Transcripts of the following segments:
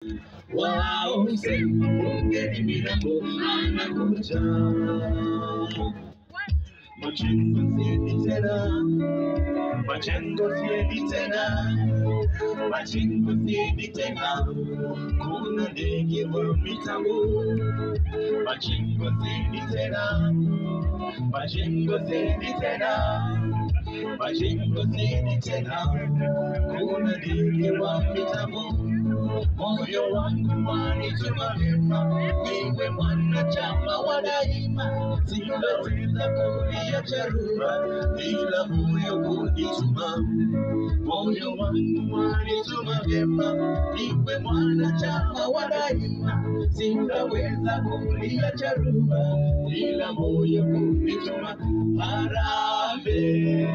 Wow, mgeni milango anakuja. Majengo siendi tena, majengo siendi tena, majengo siendi tena. Kuna ndege wa mitambo. Majengo siendi tena, majengo siendi tena, majengo siendi tena. Kuna ndege wa mitambo. Moyo wangu wanituma mema, niwe mwanachama wa daima. Sitaweza kuliacha rumba, ila moyo kunituma. Moyo wangu wanituma mema, niwe mwanachama wa daima. Sitaweza kuliacha rumba, ila moyo kunituma. Harambee,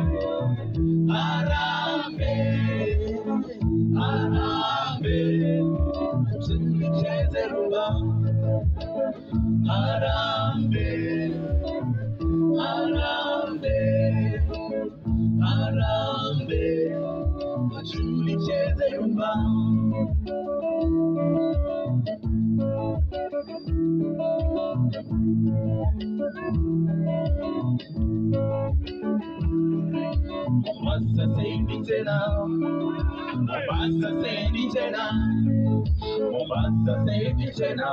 harambee, harambee, tulicheze rumba. Harambee, harambee, harambee, tulicheze rumba. Mombasa siendi tena, Mombasa siendi tena, Mombasa siendi tena.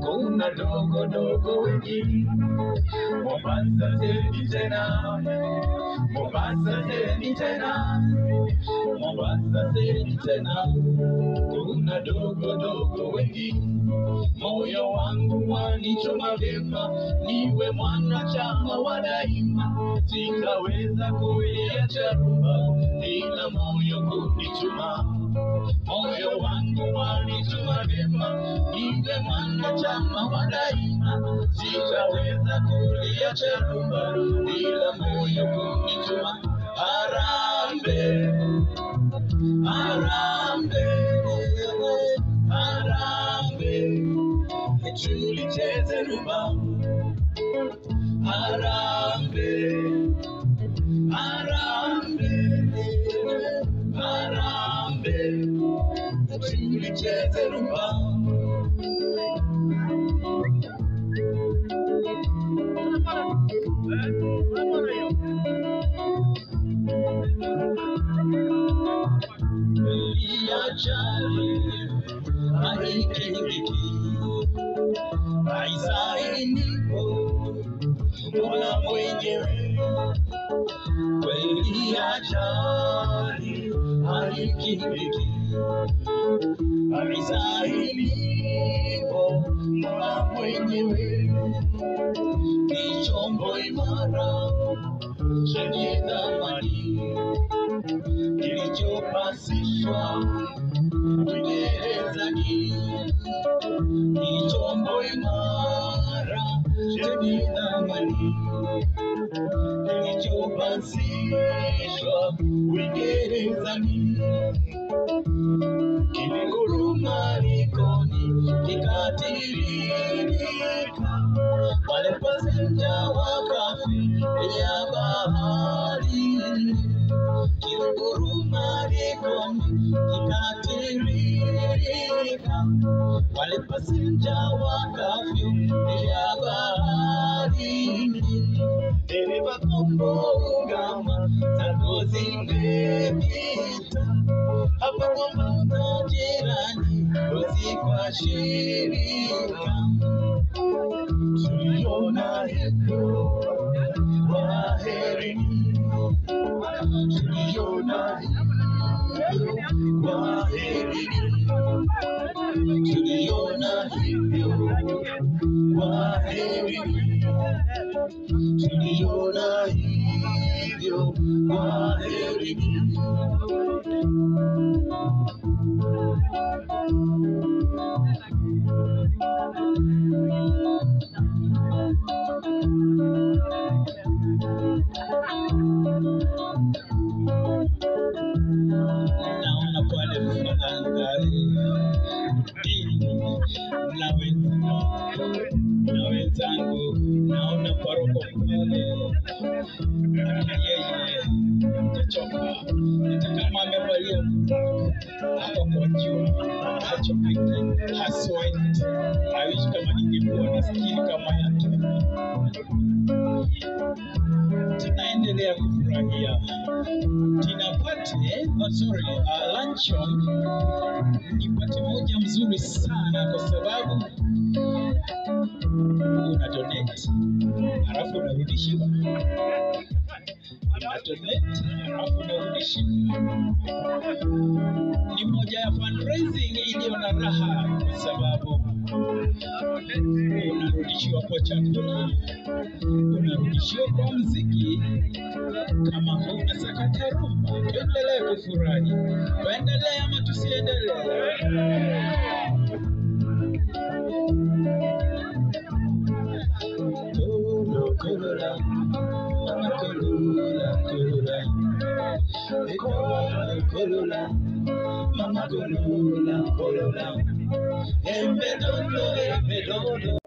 Kuna dogo dogo wengi. Mombasa siendi tena, Mombasa siendi tena, Mombasa siendi tena. Kuna dogo dogo wengi. Moyo wangu wanituma vyema, niwe mwanachama wa daima. Sitaweza kuiacha rumba, ila moyo kunituma. Moyo wangu wanituma vyema, niwe mwanachama wa daima. Sitaweza kuiacha rumba, ila moyo kunituma. Harambee, harambee, harambee, tulicheze rumba. Harambee, harambee, harambee, tulicheze rumba. Ajali haikingiki, haisainipo Mola mwenyewe. Kweli ajali haikingiki, haisainipo Mola mwenyewe. Ni chombo imara chenye thamani kilichopasishwa gerezani. Ni chombo imara chenye thamani kilichopasishwa gerezani. Kilinguruma likoni kikatiririka, wale pasenja wakafikia baharini. Kilinguruma likoni kikatiririka, wale pasenja wakafikia baharini. Dereva kombo ungama, zako zimepita hapa kwamba jirani usikwa shirika. Tuliona hivyo, kwaherini. Tuliona hivyo, kwaherini. Tuliona hivyo, kwaherini. Tuliona hivyo, kwaherini. Naona pale mfadhali na wenzangu, naona paroko pale yeye tachoka, kama amevalia hapo kwa juu, hachoki haswa. I wish kama ningekuwa na skill kama yake. Tunaendelea kufurahia Tina Pate, luncheon ni pati moja mzuri sana kwa sababu una donate halafu unarudishiwa, halafu unarudishiwa. Ni moja ya fundraising iliyo na raha kwa sababu unarudishiwa kwa chakula, unarudishiwa kwa muziki. Kama huna sakata rumba, tuendelee kufurahi. Tuendelee ama tusiendelee? Kolora, mama kolora, kolora. Kolora, mama kolora, kolora. Embedodo, embedodo.